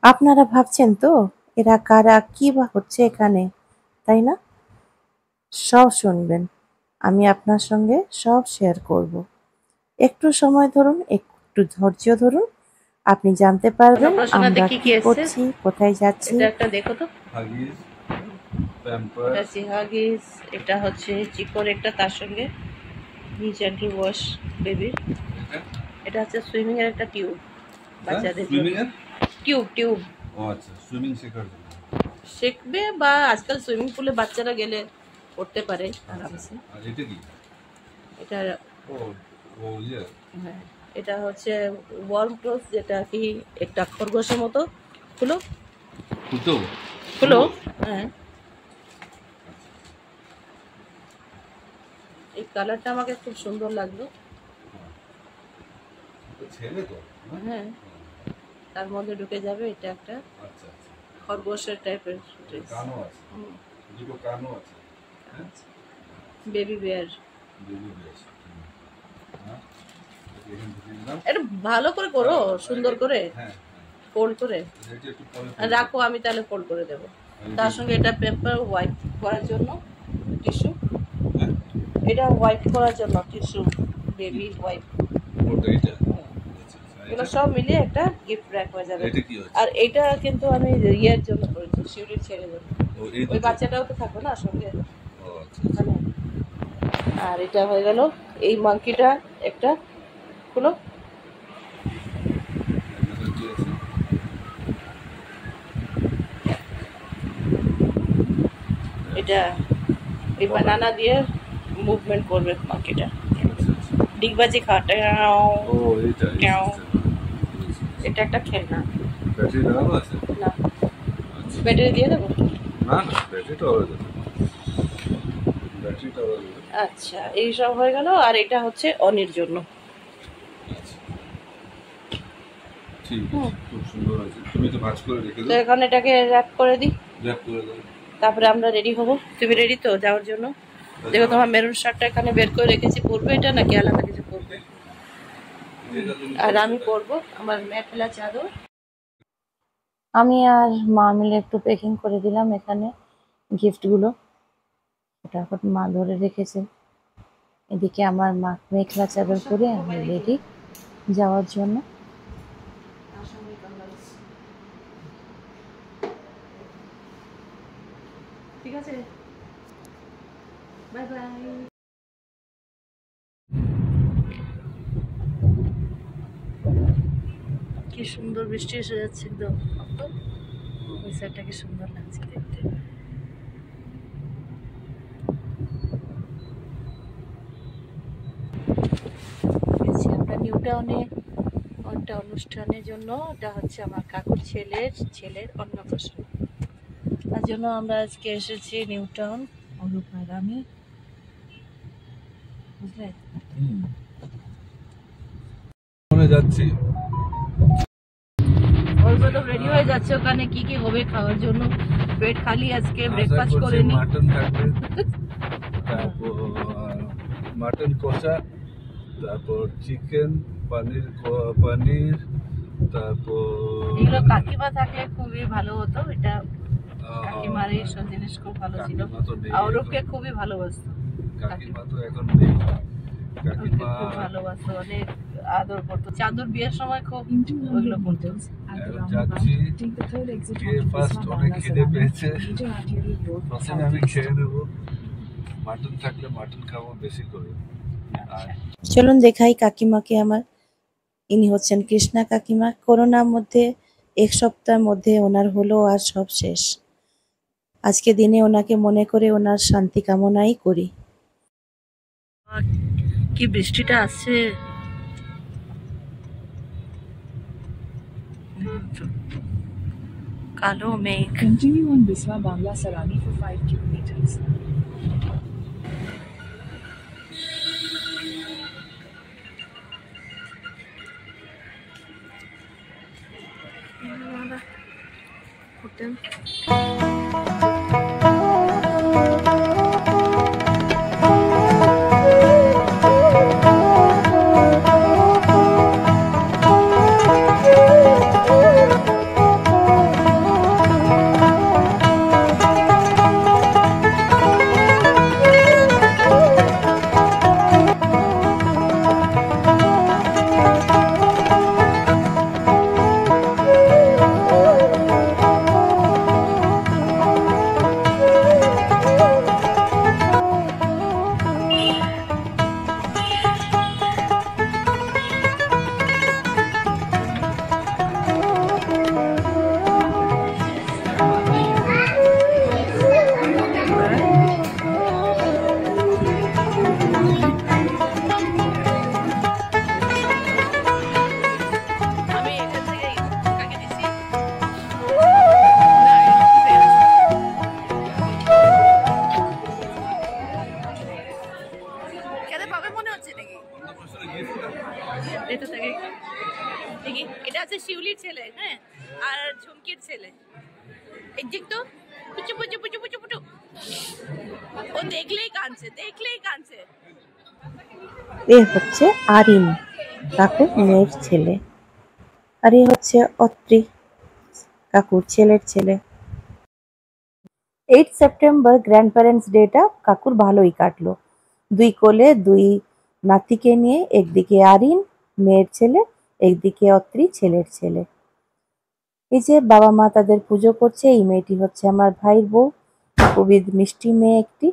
আপনারা ভাবছেন তো এরা কারা, কি বা হচ্ছে এখানে, তাই না? সব শুনবেন। আমি আপনার সঙ্গে সব শেয়ার করব। একটু সময় ধরুন, একটু ধৈর্য ধরুন। আপনি জানতে পারবেন অন্নপ্রাশনাতে আমরা কি কি এসছে করছি, কোথায় যাচ্ছি। এটা একটা দেখো তো। হাগিস, এটা প্যাম্পার্স, হচ্ছে হাগিস, এটা হচ্ছে চিকন একটা, তার সঙ্গে নিচ অ্যান্টি ওয়াশ বেবির। এটা হচ্ছে সুইমিং এর একটা টিউব বাচ্চাদের জন্য। সুইমিং এর টিউব টিউব ও আচ্ছা, সুইমিং শেখার জন্য শিখবে, বা আজকাল সুইমিং পুলে বাচ্চারা গেলে করতে পারে আরামসে। আর এটা কি? এটা ও ও ইয়ে হ্যাঁ, এটা হচ্ছে ওয়ার্ম ক্লোথ, যেটা কি একটা খরগোশের মতো। খুলো খুলতো খুলো। হ্যাঁ, এই কালারটা আমাকে খুব সুন্দর লাগলো। ছেলে তো হ্যাঁ, তার মধ্যে ঢুকে যাবে। এটা একটা আচ্ছা আচ্ছা, খরগোশের টাইপের ড্রেস। কানও আছে, দুটো কানও আছে, হ্যাঁ বেবি বেয়ার। বেবি বেশ। হ্যাঁ এখান থেকে নিলাম। এটা ভালো করে করো, সুন্দর করে হ্যাঁ ফোল্ড করে এটা একটু পরে রাখো, আমি তাহলে ফোল্ড করে দেবো। তার সঙ্গে এটা পেপার ওয়াইপ করার জন্য টিস্যু। হ্যাঁ এটা ওয়াইপ করার জন্য টিস্যু, বেবি ওয়াইপ। ওটা এটা এগুলো সব মিলিয়ে একটা গিফট র্যাক হয়ে যাবে। এটা কি হচ্ছে? আর এটা কিন্তু আমি ইয়ের জন্য করেছি, শিউরির ছেড়ে জন্য। ও এই ওই বাচ্চাটাও তো থাকবে না সঙ্গে। ও আচ্ছা ওখানে। আর এটা হয়ে গেল এই মাংকিটা একটা। খুলো। এখানে কি আছে? এটা এই বানানা দিয়ে মুভমেন্ট করবে মাংকিটা। আচ্ছা আচ্ছা, ডিগবাজি খাওয়াটা। ও এইটা এটা একটা খেলনা। ব্যাটারি লাগানো আছে? না, ব্যাটারি দিয়ে দেবো। না না, ব্যাটারিটা হয়ে যাবে, ব্যাটারিটা হয়ে যাবে। আচ্ছা, এই সব হয়ে গেল। আর এটা হচ্ছে অনির জন্য। আচ্ছা ঠিক আছে, খুব সুন্দর আছে। তুমি তো ভাঁজ করে রেখে তো দাও, এখন এটাকে র্যাপ করে দিই, র্যাপ করে দাও। তারপরে আমরা রেডি হব। তুমি রেডি তো যাওয়ার জন্য? দেখো তোমার মেরুন শার্টটা এখানে বের করে রেখেছি, পরবে এটা নাকি আলাদা কিছু পরবে? আর আমি পরবো আমার মেখলা চাদর। আমি আর মা মিলে একটু প্যাকিং করে দিলাম এখানে গিফটগুলো। ফটাফট মা ধরে রেখেছে। এদিকে আমার মা মেখলা চাদর পরে আমি রেডি যাওয়ার জন্য। ঠিক আছে, বাই বাই। কি সুন্দর বৃষ্টি এসে যাচ্ছে একদম। ওই সাইডটা কি সুন্দর লাগছে দেখতে। আমরা নিউ টাউনে একটা অনুষ্ঠানের জন্য। এটা হচ্ছে আমার কাকুর ছেলের অন্নপ্রাশন। তার জন্য আমরা আজকে এসেছি নিউ টাউন, অরূপ আর আমি। বুঝলে, যাচ্ছি। অরূপ তো রেডি হয়ে যাচ্ছে, ওখানে কি কি হবে খাওয়ার জন্য। পেট খালি, আজকে ব্রেকফাস্ট করেনি। মাটন থাকবে, তারপর মাটন কষা, তারপর চিকেন, পনির, তারপর এগুলো কাকিমা থাকলে খুবই ভালো হতো। এটা কাকিমার এই সব জিনিস খুব ভালো ছিল। অরূপকে খুবই ভালোবাসতো। কাকিমা তো এখন নেই, কাকিমা খুব ভালোবাসতো, অনেক আদর করতো। চাঁদুর বিয়ের সময় খুব ওইগুলো করতো। যাচ্ছি, গিয়ে ফার্স্ট অনেক খিদে পেয়েছে, প্রথমে আমি খেয়ে নেবো। মাটন থাকলে মাটন খাবো বেশি করে। আর চলুন দেখাই কাকিমাকে আমার। ইনি হচ্ছেন কৃষ্ণা কাকিমা। করোনার মধ্যে 1 সপ্তাহের মধ্যে ওনার হলো আর সব শেষ। আজকে দিনে ওনাকে মনে করে ওনার শান্তি কামনাই করি। কি বৃষ্টিটা আসছে। কালো মেঘ। Continue on Biswa Bangla Sarani for 5 kilometers. ছেলে, হ্যাঁ, আর ঝুমকির ছেলে। এই দিক তো পুচু পুচু পুচু পুচু পুচু, ও দেখলেই কাঁদছে। এ হচ্ছে আরিন, কাকুর মেয়ের ছেলে। আর এ হচ্ছে অত্রি, কাকুর ছেলের ছেলে। 8 সেপ্টেম্বর গ্র্যান্ড প্যারেন্টস ডেটা কাকুর ভালোই কাটলো। 2 কোলে 2 নাতিকে নিয়ে, একদিকে আরিন মেয়ের ছেলে, একদিকে অত্রি ছেলের ছেলে। এই যে বাবা মা তাদের পুজো করছে। এই মেয়েটি হচ্ছে আমার ভাইয়ের বউ, খুবই মিষ্টি মেয়ে একটি।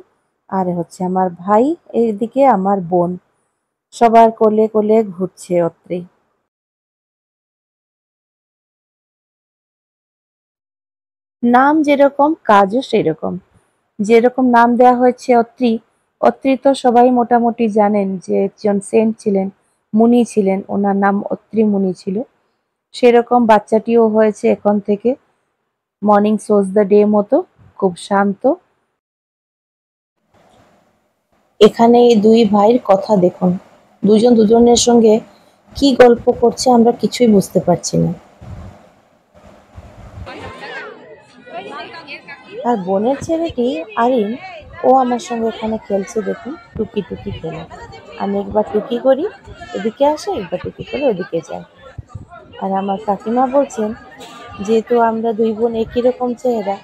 আর হচ্ছে আমার ভাই, এইদিকে আমার বোন, সবার কোলে কোলে ঘুরছে অত্রি। নাম যেরকম কাজও সেরকম। যেরকম নাম দেওয়া হয়েছে অত্রি, অত্রি তো সবাই মোটামুটি জানেন যে একজন সেন্ট ছিলেন, মুনি ছিলেন, ওনার নাম অত্রি মুনি ছিল। সেরকম বাচ্চাটিও হয়েছে এখন থেকে মর্নিং সোজ দ্য ডে মতো, খুব শান্ত। এখানে এই 2 ভাইয়ের কথা দেখুন, দুজন দুজনের সঙ্গে কি গল্প করছে আমরা কিছুই বুঝতে পারছি না। আর বোনের ছেলেটি আরিন, ও আমার সঙ্গে এখানে খেলছে দেখুন, টুকি টুকি খেলে। আমি একবার টুকি করি এদিকে আসে, একবার টুকি করে ওদিকে যায়। আর আমার কাকিমা বলছেন, যেহেতু আমরা 2 বোন একই রকম চেহারা,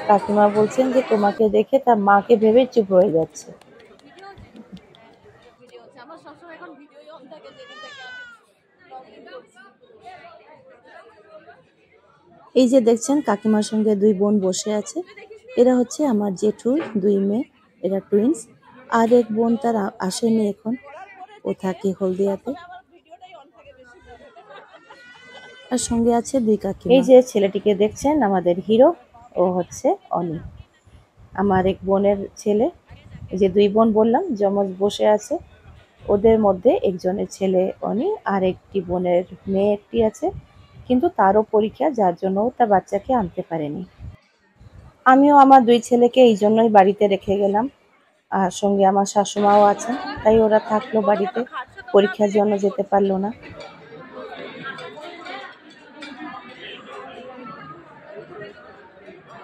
কাকিমা বলছেন যে তোমাকে দেখে তার মাকে ভেবে চুপ হয়ে যাচ্ছে। আমার সবসময় এখন ভিডিওই অন থাকে, যেদিন থেকে আমি ব্লগিং করছি। এই যে দেখছেন কাকিমার সঙ্গে 2 বোন বসে আছে। এরা হচ্ছে আমার জেঠুর 2 মেয়ে, এরা টুইন্স। আর এক বোন তার আসেনি এখন, ও থাকে হলদিয়াতে। আর সঙ্গে আছে 2 কাকিমা। এই যে ছেলেটিকে দেখছেন আমাদের হিরো, ও হচ্ছে অনি, আমার এক বোনের ছেলে। এই যে 2 বোন বললাম যমজ বসে আছে, ওদের মধ্যে একজনের ছেলে অনি, আর একটি বোনের মেয়ে একটি আছে, কিন্তু তারও পরীক্ষা, যার জন্য তার বাচ্চাকে আনতে পারেনি। আমিও আমার 2 ছেলেকে এই জন্যই বাড়িতে রেখে গেলাম, আর সঙ্গে আমার শাশুমাও আছেন, তাই ওরা থাকলো বাড়িতে, পরীক্ষার জন্য যেতে পারলো না।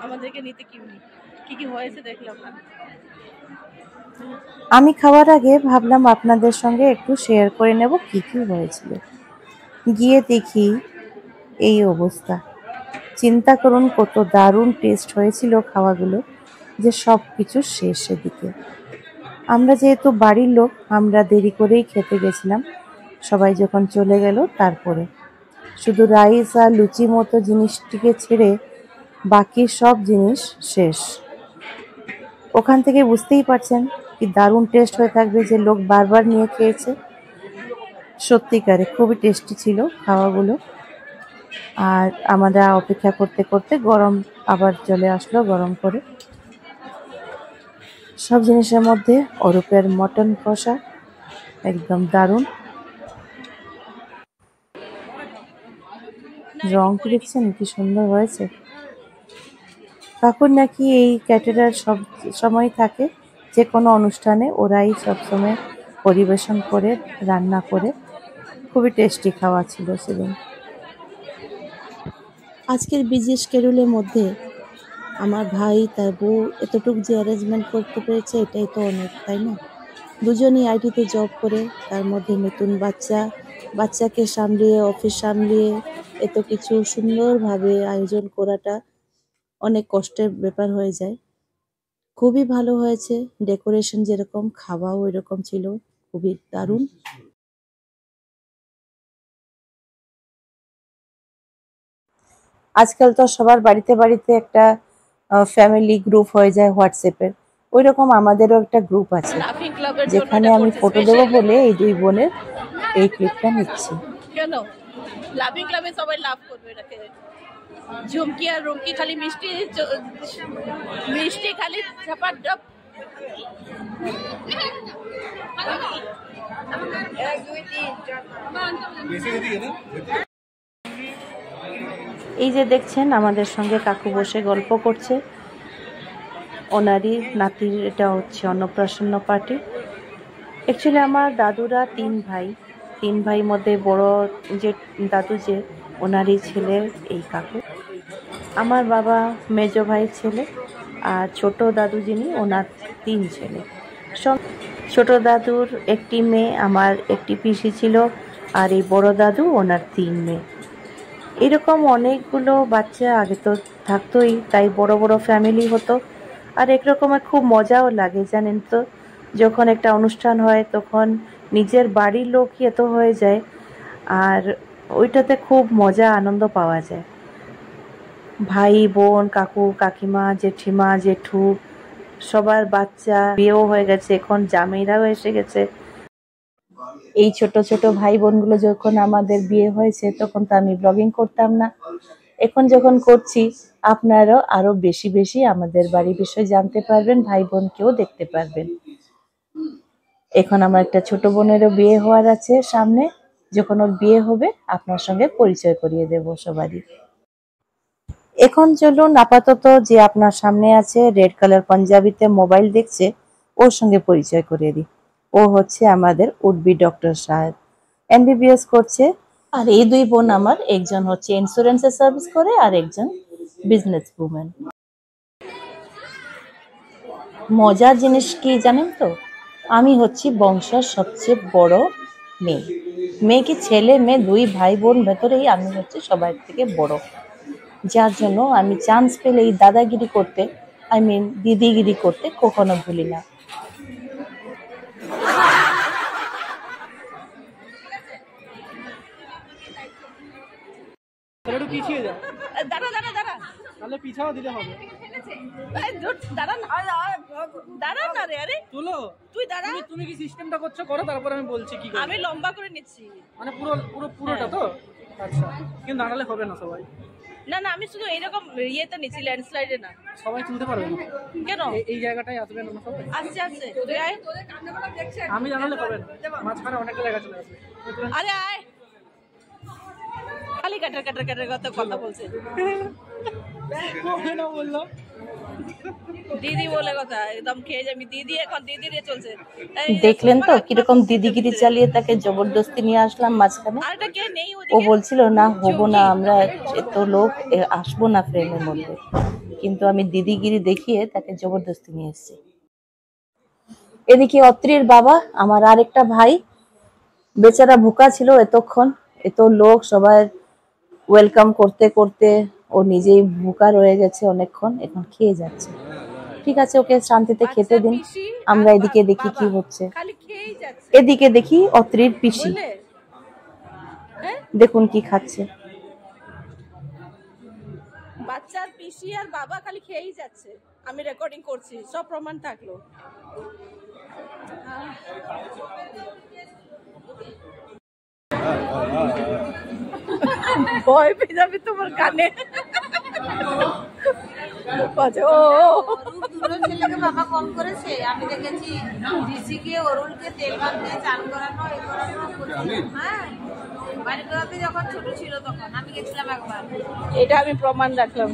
আমাদেরকে নিতে কি হয়েছে দেখলাম না। আমি খাওয়ার আগে ভাবলাম আপনাদের সঙ্গে একটু শেয়ার করে নেব কি কি হয়েছিল। গিয়ে দেখি এই অবস্থা। চিন্তা করুন কত দারুণ টেস্ট হয়েছিল খাওয়াগুলো, যে সব কিছু শেষের দিকে। আমরা যেহেতু বাড়ির লোক, আমরা দেরি করেই খেতে গেছিলাম। সবাই যখন চলে গেল তারপরে শুধু রাইস আর লুচি মতো জিনিসটিকে ছেড়ে বাকি সব জিনিস শেষ। ওখান থেকে বুঝতেই পারছেন কি দারুণ টেস্ট হয়ে থাকবে, যে লোক বারবার নিয়ে খেয়েছে। সত্যিকারে খুবই টেস্টি ছিল খাওয়াগুলো। আর আমরা অপেক্ষা করতে করতে গরম আবার চলে আসলো গরম করে। সব জিনিসের মধ্যে অরূপের মটন কষা একদম দারুণ। রংটি দেখছেন কি সুন্দর হয়েছে। কাকুর নাকি এই ক্যাটারার সব সময় থাকে, যে কোনো অনুষ্ঠানে ওরাই সবসময় পরিবেশন করে, রান্না করে। খুবই টেস্টি খাওয়া ছিল সেদিন। আজকের বিজি শিডিউলের মধ্যে আমার ভাই তার বউ এতটুকু যে অ্যারেঞ্জমেন্ট করতে পেরেছে, এটাই তো অনেক, তাই না? দুজনই আইটিতে জব করে, তার মধ্যে নতুন বাচ্চাকে সামলিয়ে, অফিস সামলিয়ে এত কিছু সুন্দরভাবে আয়োজন করাটা অনেক কষ্টের ব্যাপার হয়ে যায়। খুবই ভালো হয়েছে, ডেকোরেশন যেরকম, খাওয়াও এরকম ছিল, খুবই দারুণ। আজকাল তো সবার বাড়িতে বাড়িতে একটা ফ্যামিলি গ্রুপ হয়ে যায় হোয়াটসঅ্যাপের, ওই রকম আমাদেরও একটা গ্রুপ আছে, লাফিং ক্লাবের জন্য যেখানে এটা আমি করছে ফটো দেবো স্পেশাল। বলে এই 2 বোনের এই ক্লিপটা নিচ্ছি। কেন লাফিং ক্লাবে সবাই লাভ করবে এটাকে। ঝুমকি আর রুমকি খালি মিষ্টি খালি ঝাপার ডাপ। এই যে দেখছেন আমাদের সঙ্গে কাকু বসে গল্প করছে, ওনারই নাতির এটা হচ্ছে অন্নপ্রাশন পার্টি। অ্যাকচুয়ালি আমার দাদুরা 3 ভাই, 3 ভাই মধ্যে বড় যে দাদু, যে ওনারই ছেলের এই কাকু। আমার বাবা মেজ ভাইয়ের ছেলে, আর ছোট দাদু যিনি ওনার 3 ছেলে। ছোট দাদুর একটি মেয়ে, আমার একটি পিসি ছিল, আর এই বড় দাদু ওনার 3 মেয়ে। এরকম অনেকগুলো বাচ্চা আগে তো থাকতোই, তাই বড় বড় ফ্যামিলি হতো। আর একরকমের খুব মজাও লাগে জানেন তো, যখন একটা অনুষ্ঠান হয় তখন নিজের বাড়ির লোকই এত হয়ে যায়, আর ওইটাতে খুব মজা আনন্দ পাওয়া যায়। ভাই বোন, কাকু কাকিমা, জেঠিমা জেঠু, সবার বাচ্চা বিয়েও হয়ে গেছে, এখন জামাইরাও এসে গেছে। এই ছোট ছোট ভাই বোনগুলো যখন আমাদের বিয়ে হয়েছে তখন তো আমি ব্লগিং করতাম না, এখন যখন করছি আপনারাও আরো বেশি বেশি আমাদের বাড়ির বিষয়ে জানতে পারবেন, ভাই বোনকেও দেখতে পারবেন। এখন আমার একটা ছোট বোনেরও বিয়ে হওয়ার আছে সামনে, যখন ওর বিয়ে হবে আপনার সঙ্গে পরিচয় করিয়ে দেব সবারই। এখন চলুন আপাতত যে আপনার সামনে আছে রেড কালার পাঞ্জাবিতে মোবাইল দেখছে ওর সঙ্গে পরিচয় করিয়ে দিই। ও হচ্ছে আমাদের উডবি ডক্টর সাহেব, এমবিবিএস করছে। আর এই 2 বোন আমার, একজন হচ্ছে ইন্স্যুরেন্সের সার্ভিস করে আর একজন বিজনেস উমেন। মজার জিনিস কি জানেন তো, আমি হচ্ছি বংশের সবচেয়ে বড় মেয়ে। মেয়ে কি ছেলে মেয়ে 2 ভাই বোন ভেতরেই আমি হচ্ছে সবার থেকে বড়, যার জন্য আমি চান্স পেলে এই দাদাগিরি করতে, দিদিগিরি করতে কখনো ভুলি না। একটু পিছিয়ে যাও, দাঁড়া দাঁড়া দাঁড়া, তাহলে পিছাও দিতে হবে। দাঁড়া না রে, আরে তুলো, তুই দাঁড়া। তুমি কি সিস্টেমটা করছো করো, তারপর আমি বলছি কি করব। আমি লম্বা করে নিচ্ছি, মানে পুরোটা তো? আচ্ছা, কিন্তু দাঁড়ালে হবে না সবাই। না না, আমি শুধু এইরকম ইয়েতে নিচ্ছি, ল্যান্ডস্লাইডে না। সবাই তুলতে পারবে না কেন? এই জায়গাটাই আসবে না সবাই। আসছে আসছে, তুই আয়। আমি জানালে হবে না, মাঝখানে অনেকটা জায়গা চলে আসবে। আরে আয়, খালি কাটার কাটার কাটার কথা বলছে। না বললো দিদি বলে কথা, একদম খেয়ে যাবি। দিদি এখন দিদি রে চলছে। দেখলেন তো কিরকম দিদিগিরি চালিয়ে তাকে জবরদস্তি নিয়ে আসলাম মাঝখানে। আরেটা কে নেই ও ওদিকে? বলছিল না হবো না, আমরা এত লোক আসবো না ফ্রেমের মধ্যে, কিন্তু আমি দিদিগিরি দেখিয়ে তাকে জবরদস্তি নিয়ে এসেছি। এদিকে অত্রির বাবা, আমার আরেকটা ভাই, বেচারা ভুকা ছিল এতক্ষণ, এত লোক সবাই ওয়েলকাম করতে করতে ও নিজেই ভুকা রয়ে গেছে অনেকক্ষণ, এখন খেয়ে যাচ্ছে। ঠিক আছে, ওকে শান্তিতে খেতে দিন, আমরা এদিকে দেখি কি হচ্ছে। খালি খেয়েই যাচ্ছে, এদিকে দেখি অত্রির পিসি, বুঝলে? হ্যাঁ, দেখুন কি খাচ্ছে। বাচ্চার পিসি আর বাবা খালি খেয়েই যাচ্ছে। আমি রেকর্ডিং করছি, সব প্রমাণ থাকলো। ভয় পেয়ে যাবে তোমার কানে। ছেলেকে বাবা কম করেছে, আমি দেখেছি ঋষিকে অরুণকে তেল ভাত দিয়ে চান করানো, এই করানো। হ্যাঁ, বাড়ি করাতে যখন ছোট ছিল তখন আমি গেছিলাম একবার। এটা আমি প্রমাণ রাখলাম,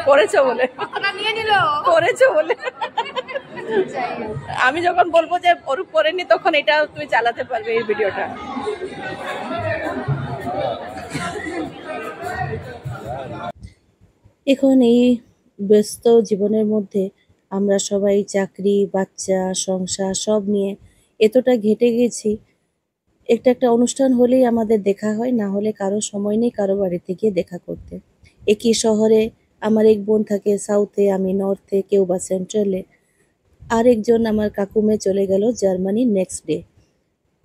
করেছো বলে। কতটা নিয়ে নিল? করেছো বলে। আমি যখন বলবো যে অরূপ করেনি তখন এটা তুমি চালাতে পারবে এই ভিডিওটা। এখন এই ব্যস্ত জীবনের মধ্যে আমরা সবাই চাকরি, বাচ্চা, সংসার সব নিয়ে এতটা ঘেটে গেছি, একটা অনুষ্ঠান হলেই আমাদের দেখা হয়, না হলে কারো সময় নেই কারো বাড়িতে গিয়ে দেখা করতে। একই শহরে আমার এক বোন থাকে সাউথে, আমি নর্থে, কেউ বা সেন্ট্রালে, আরেকজন আমার কাকুমে চলে গেল জার্মানি নেক্সট ডে।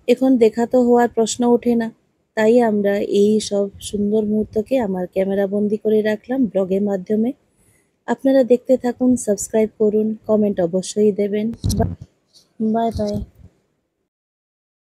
এখন দেখা তো হওয়ার প্রশ্ন ওঠে না, তাই আমরা এই সব সুন্দর মুহূর্তকে আমার ক্যামেরা বন্দি করে রাখলাম ব্লগের মাধ্যমে। আপনারা দেখতে থাকুন, সাবস্ক্রাইব করুন, কমেন্ট অবশ্যই দেবেন। Bye bye.